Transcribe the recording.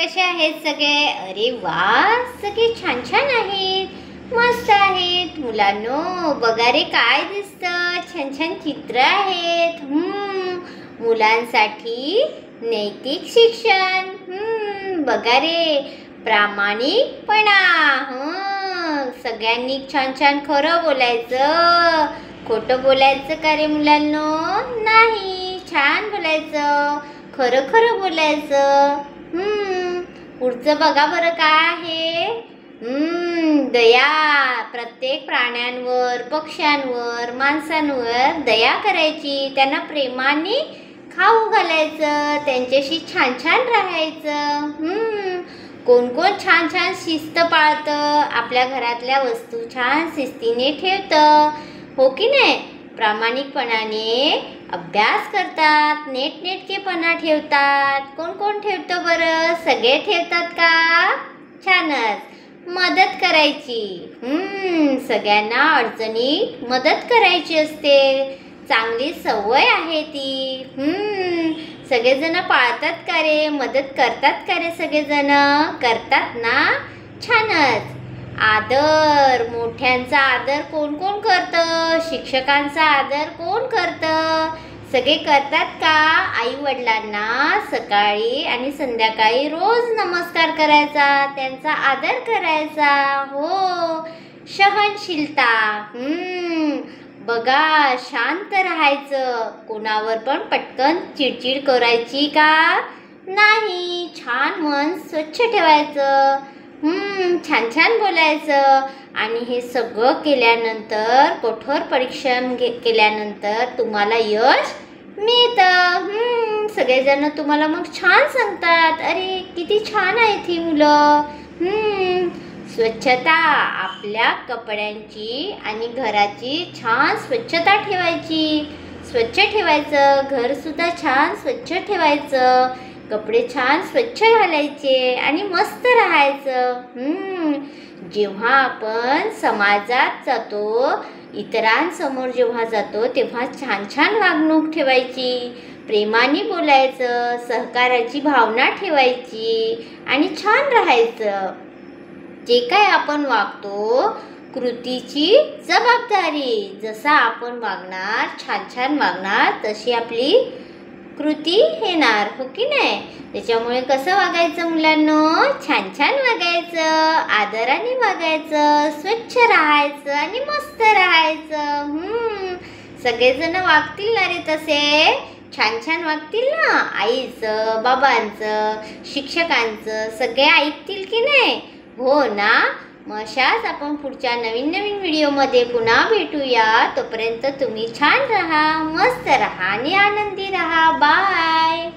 कसे आहेत सगळे? अरे वा, सगळे छान छान आहेत, मस्त आहेत. मुलांनो बघा रे, काय दिसतं, छान छान चित्र आहेत. मुलांसाठी नैतिक शिक्षण. बघा रे, प्रामाणिकपणा. सगळ्यांनी छान छान खरं बोलायचं, खोटं बोलायचं का रे मुलांनो? नाही, छान बोलायचं, खरं खरं बोलायचं. पुढचं बघा बरं काय आहे. दया. प्रत्येक प्राण्यांवर, पक्ष्यांवर, माणसांवर दया करायची, त्यांना प्रेमाने खाऊ घालायचं, त्यांच्याशी छान छान राहायचं. कोण कोण छान छान शिस्त पाळतं, आपल्या घरातल्या वस्तू छान शिस्तीने ठेवतं, हो की नाही? प्रामाणिकपणाने अभ्यास करतात, नेटनेटकेपणा ठेवतात. कोण कोण ठेवतं बरं? सगळे ठेवतात का? छानच. मदत करायची. सगळ्यांना अडचणीत मदत करायची असते, चांगली सवय आहे ती. सगळेजण पाळतात का रे? मदत करतात का रे? सगळेजण करतात ना? छानच. आदर. मोठ्यांचा आदर कोण कोण करतं? शिक्षकांचा आदर कोण करतं? सगळे करतात का? आई वडिलांना सकाळी आणि संध्याकाळी रोज नमस्कार करायचा, त्यांचा आदर करायचा. हो. सहनशीलता. बघा, शांत राहायचं, कोणावर पण पटकन चिडचिड करायची का नाही. छान मन स्वच्छ ठेवायचं, छान छान बोलायचं. आणि हे सगळं केल्यानंतर, कठोर परिश्रम केल्यानंतर तुम्हाला यश मिळतं. सगळेजण तुम्हाला मग छान सांगतात, अरे किती छान आहेत ही मुलं. स्वच्छता. आपल्या कपड्यांची आणि घराची छान स्वच्छता ठेवायची, स्वच्छ ठेवायचं, घरसुद्धा छान स्वच्छ ठेवायचं, कपडे छान स्वच्छ घालायचे आणि मस्त राहायचं. जेव्हा आपण समाजात जातो, इतरांसमोर जेव्हा जातो, तेव्हा छान छान वागणूक ठेवायची, प्रेमाने बोलायचं, सहकाराची भावना ठेवायची आणि छान राहायचं. जे काय आपण वागतो, कृतीची जबाबदारी. जसा आपण वागणार, छान छान वागणार, तशी आपली कृती येणार, हो की नाही? त्याच्यामुळे कसं वागायचं मुलांनो? छान छान वागायचं, आदराने वागायचं, स्वच्छ राहायचं आणि मस्त राहायचं. सगळेजण वागतील ना रे तसे? छान छान वागतील ना? आईचं, बाबांचं, शिक्षकांचं सगळे ऐकतील की नाही? हो ना? मग अशाच आपण पुढच्या नवीन नवीन व्हिडिओमध्ये पुन्हा भेटूया. तोपर्यंत तुम्ही छान राहा, मस्त राहा आणि आनंदी राहा. बाय.